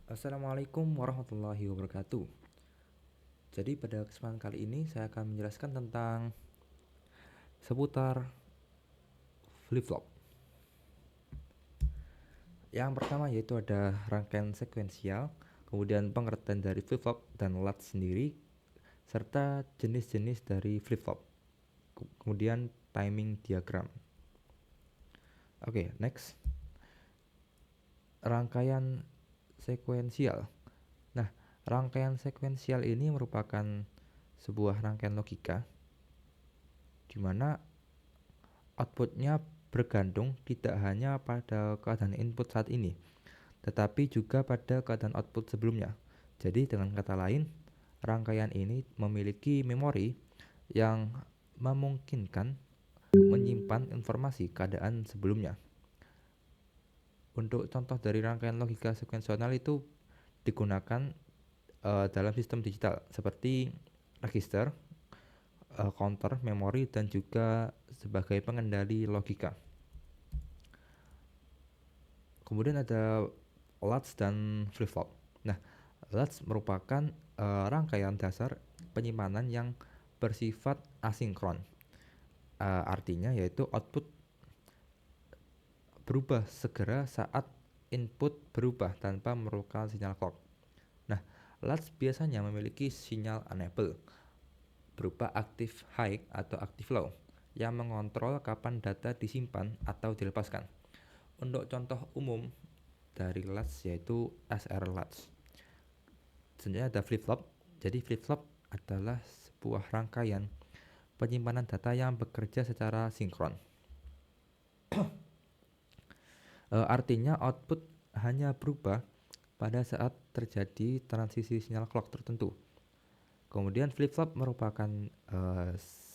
Assalamualaikum warahmatullahi wabarakatuh. Jadi pada kesempatan kali ini saya akan menjelaskan tentang seputar flip-flop. Yang pertama yaitu ada rangkaian sekuensial, kemudian pengertian dari flip-flop dan latch sendiri, serta jenis-jenis dari flip-flop. Kemudian timing diagram. Oke, next. Rangkaian sekuensial. Nah, rangkaian sekuensial ini merupakan sebuah rangkaian logika di mana outputnya bergantung tidak hanya pada keadaan input saat ini, tetapi juga pada keadaan output sebelumnya. Jadi dengan kata lain, rangkaian ini memiliki memori yang memungkinkan menyimpan informasi keadaan sebelumnya. Untuk contoh dari rangkaian logika sekuensional itu digunakan dalam sistem digital seperti register, counter, memori, dan juga sebagai pengendali logika. Kemudian ada latch dan flip-flop. Nah, latch merupakan rangkaian dasar penyimpanan yang bersifat asinkron. Artinya yaitu output berubah segera saat input berubah tanpa memerlukan sinyal clock. Nah, latch biasanya memiliki sinyal enable berupa active high atau active low yang mengontrol kapan data disimpan atau dilepaskan. Untuk contoh umum dari latch yaitu SR latch. Selanjutnya ada flip-flop. Jadi flip-flop adalah sebuah rangkaian penyimpanan data yang bekerja secara sinkron. Artinya output hanya berubah pada saat terjadi transisi sinyal clock tertentu. Kemudian flip-flop merupakan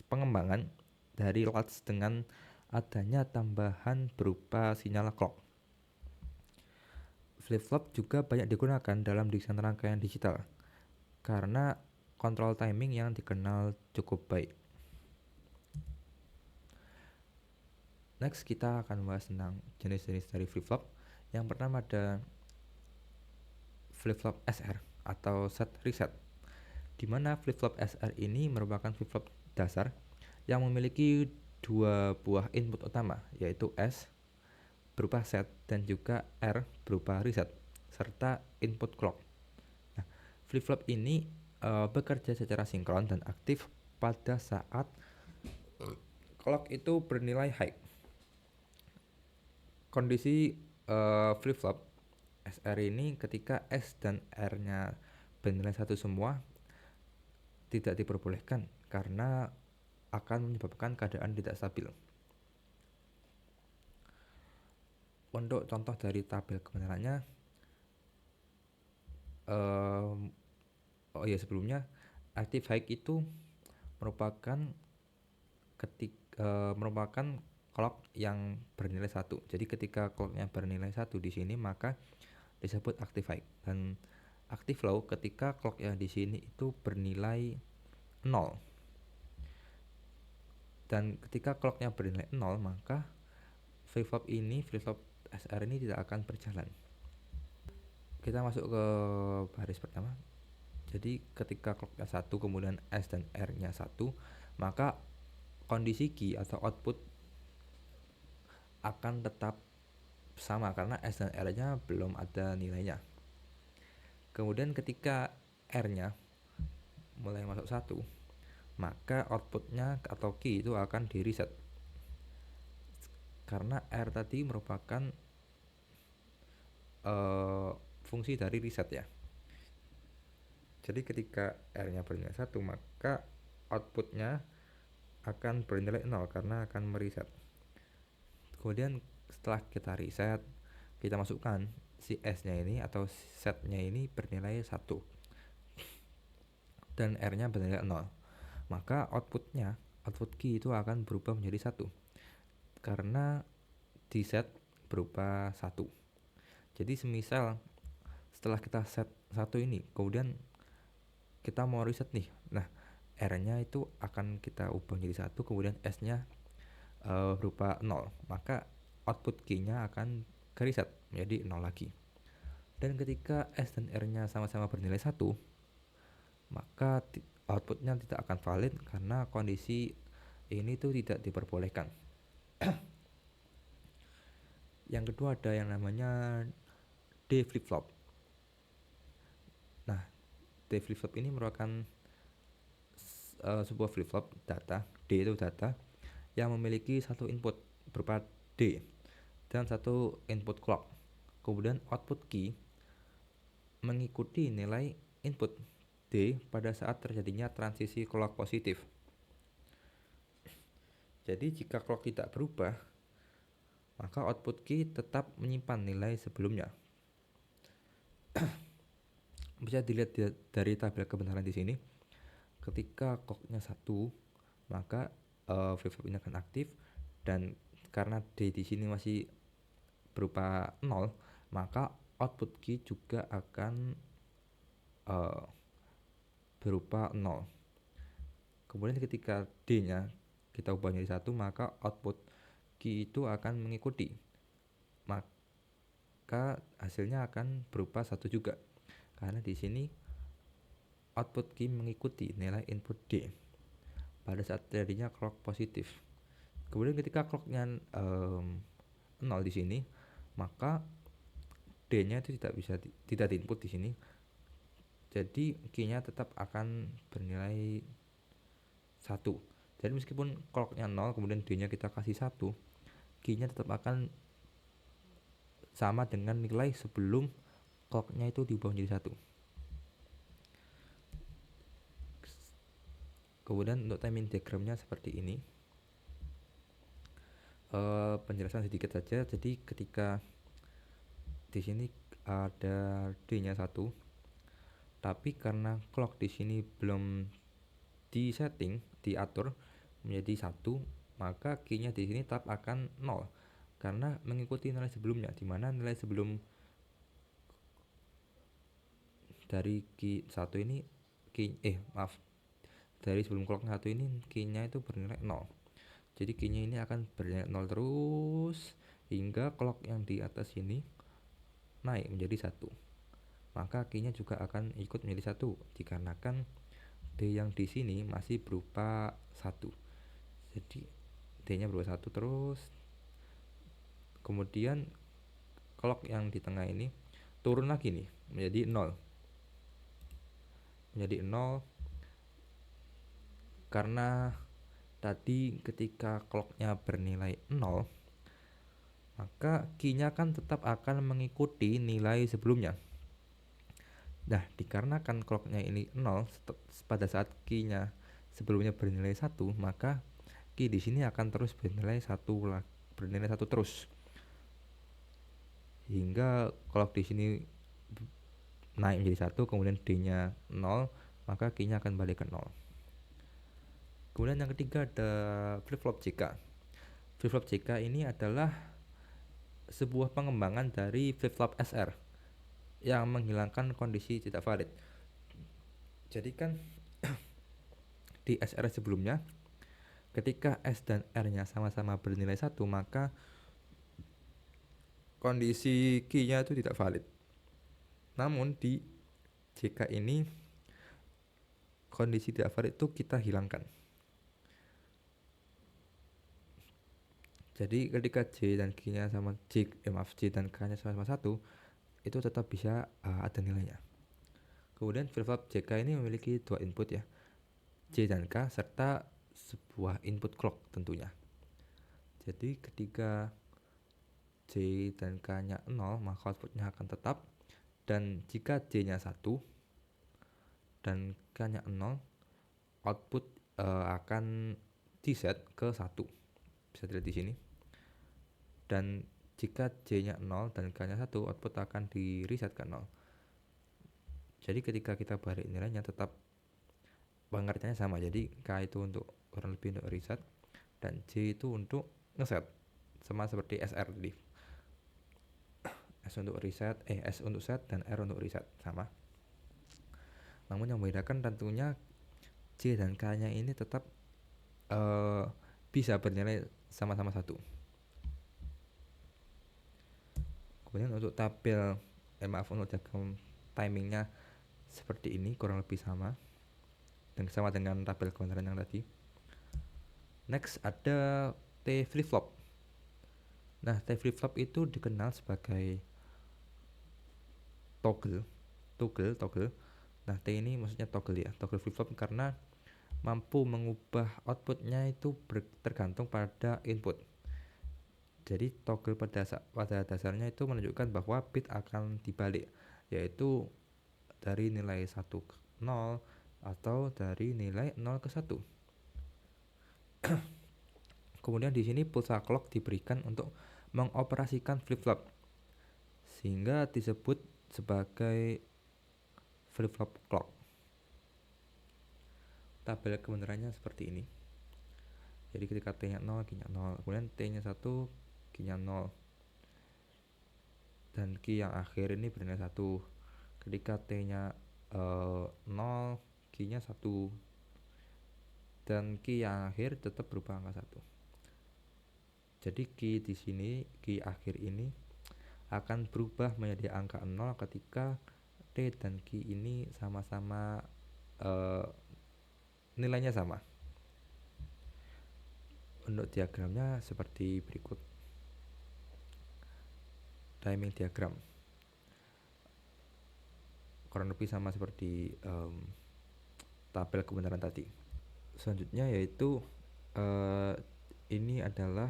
pengembangan dari latch dengan adanya tambahan berupa sinyal clock. Flip-flop juga banyak digunakan dalam desain rangkaian digital karena kontrol timing yang dikenal cukup baik. Next kita akan membahas tentang jenis-jenis dari flip-flop. Yang pertama ada flip-flop SR atau set reset, di mana flip-flop SR ini merupakan flip-flop dasar yang memiliki dua buah input utama, yaitu S berupa set dan juga R berupa reset, serta input clock. Nah, flip-flop ini bekerja secara sinkron dan aktif pada saat clock itu bernilai high. Kondisi flip-flop SR ini ketika S dan R-nya bernilai 1 semua tidak diperbolehkan karena akan menyebabkan keadaan tidak stabil. Untuk contoh dari tabel kebenarannya, sebelumnya active high itu merupakan merupakan clock yang bernilai 1. Jadi ketika clocknya bernilai 1 di sini maka disebut active high, dan active low ketika clocknya di sini itu bernilai 0. Dan ketika clocknya bernilai 0 maka flip-flop SR ini tidak akan berjalan. Kita masuk ke baris pertama. Jadi ketika clocknya 1 kemudian S dan R nya 1, maka kondisi key atau output akan tetap sama karena S dan R nya belum ada nilainya. Kemudian ketika R nya mulai masuk 1, maka outputnya atau key itu akan di reset karena R tadi merupakan fungsi dari reset ya. Jadi ketika R nya bernilai 1 maka outputnya akan bernilai 0 karena akan mereset. Kemudian setelah kita reset, kita masukkan si S nya ini atau set nya ini bernilai 1 dan R nya bernilai 0, maka output key itu akan berubah menjadi 1 karena di set berupa 1. Jadi semisal setelah kita set 1 ini kemudian kita mau reset nih, nah R nya itu akan kita ubah menjadi 1, kemudian S nya berupa 0, maka output key nya akan ke reset menjadi 0 lagi. Dan ketika S dan R-nya sama-sama bernilai 1, maka outputnya tidak akan valid karena kondisi ini tuh tidak diperbolehkan. Yang kedua ada yang namanya D flip-flop. Nah, D flip-flop ini merupakan sebuah flip-flop data, D itu data, yang memiliki satu input berupa D dan satu input clock. Kemudian output key mengikuti nilai input D pada saat terjadinya transisi clock positif. Jadi jika clock tidak berubah, maka output key tetap menyimpan nilai sebelumnya. Bisa dilihat dari tabel kebenaran di sini. Ketika clocknya 1, maka flip-flop ini akan aktif, dan karena D di sini masih berupa 0, maka output key juga akan berupa 0. Kemudian ketika D-nya kita ubah menjadi 1, maka output key itu akan mengikuti. Maka hasilnya akan berupa 1 juga. Karena di sini output key mengikuti nilai input D pada saat terjadinya clock positif. Kemudian ketika clocknya 0 di sini, maka D-nya itu tidak diinput di sini. Jadi key-nya tetap akan bernilai 1. Jadi meskipun clocknya 0 kemudian D-nya kita kasih 1, key-nya tetap akan sama dengan nilai sebelum clocknya itu diubah menjadi 1. Kemudian untuk timing diagramnya seperti ini. Penjelasan sedikit saja. Jadi ketika di sini ada D-nya 1, tapi karena clock di sini belum diatur menjadi 1, maka key-nya di sini tetap akan 0 karena mengikuti nilai sebelumnya, di mana nilai sebelum dari key 1 ini dari sebelum clock 1 ini key-nya itu bernilai 0. Jadi key-nya ini akan bernilai 0 terus hingga clock yang di atas ini naik menjadi 1. Maka key-nya juga akan ikut menjadi 1 dikarenakan D yang di sini masih berupa 1. Jadi D-nya berupa 1 terus. Kemudian clock yang di tengah ini turun lagi nih menjadi 0. Menjadi 0 karena tadi ketika clocknya bernilai 0, maka key-nya kan tetap akan mengikuti nilai sebelumnya. Nah, dikarenakan clocknya ini 0 pada saat key-nya sebelumnya bernilai 1, maka key di sini akan terus bernilai 1 terus. Hingga clock di sini naik menjadi 1, kemudian D-nya 0, maka key-nya akan balik ke 0. Kemudian yang ketiga ada flip-flop JK. Flip-flop JK ini adalah sebuah pengembangan dari flip-flop SR yang menghilangkan kondisi tidak valid. Jadi kan di SR sebelumnya, ketika S dan R-nya sama-sama bernilai 1, maka kondisi key-nya itu tidak valid. Namun di JK ini kondisi tidak valid itu kita hilangkan. Jadi ketika J dan K-nya sama J dan K-nya sama-sama 1, itu tetap bisa ada nilainya. Kemudian flip-flop JK ini memiliki 2 input ya, J dan K, serta sebuah input clock tentunya. Jadi ketika J dan K-nya 0, maka outputnya akan tetap. Dan jika J-nya 1 dan K-nya 0, output akan di-set ke 1. Bisa dilihat di sini. Dan jika J-nya 0 dan K-nya 1, output akan di-reset ke 0. Jadi ketika kita balik nilainya tetap pengertiannya sama. Jadi K itu untuk kurang lebih untuk reset dan J itu untuk ngeset. Sama seperti SR tadi. S untuk reset, S untuk set dan R untuk reset, sama. Namun yang membedakan tentunya J dan K-nya ini tetap bisa bernilai sama-sama 1. Kemudian untuk tabel maaf, untuk diagram timingnya seperti ini, kurang lebih sama dan sama dengan tabel kebenaran yang tadi. Next ada T flip flop. Nah, T flip flop itu dikenal sebagai toggle. Nah, T ini maksudnya toggle ya, toggle flip flop karena mampu mengubah outputnya itu tergantung pada input. Jadi toggle pada dasarnya itu menunjukkan bahwa bit akan dibalik, yaitu dari nilai 1 ke 0 atau dari nilai 0 ke 1. Kemudian di sini pulsa clock diberikan untuk mengoperasikan flip-flop, sehingga disebut sebagai flip-flop clock. Tabel kebenarannya seperti ini. Jadi ketika T-nya 0, Q-nya 0, kemudian T-nya 1, Q-nya 0. Dan Q yang akhir ini bernilai 1. Ketika T-nya 0, Q-nya 1. Dan Q yang akhir tetap berupa angka 1. Jadi Q di sini, Q akhir ini akan berubah menjadi angka 0 ketika T dan Q ini sama-sama nilainya sama. Untuk diagramnya seperti berikut. Timing diagram kurang lebih sama seperti tabel kebenaran tadi. Selanjutnya yaitu ini adalah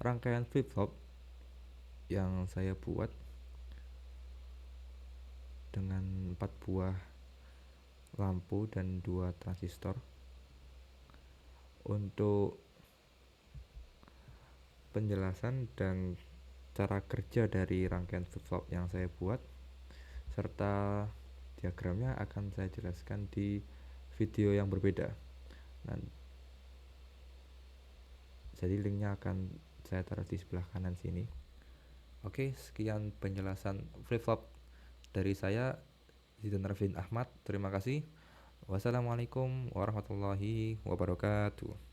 rangkaian flip-flop yang saya buat dengan 4 buah lampu dan 2 transistor. Untuk penjelasan dan cara kerja dari rangkaian flip-flop yang saya buat serta diagramnya akan saya jelaskan di video yang berbeda. Nah, jadi linknya akan saya taruh di sebelah kanan sini. Oke, sekian penjelasan flip-flop dari saya, Zidane Rafin Ahmad. Terima kasih. Wassalamualaikum warahmatullahi wabarakatuh.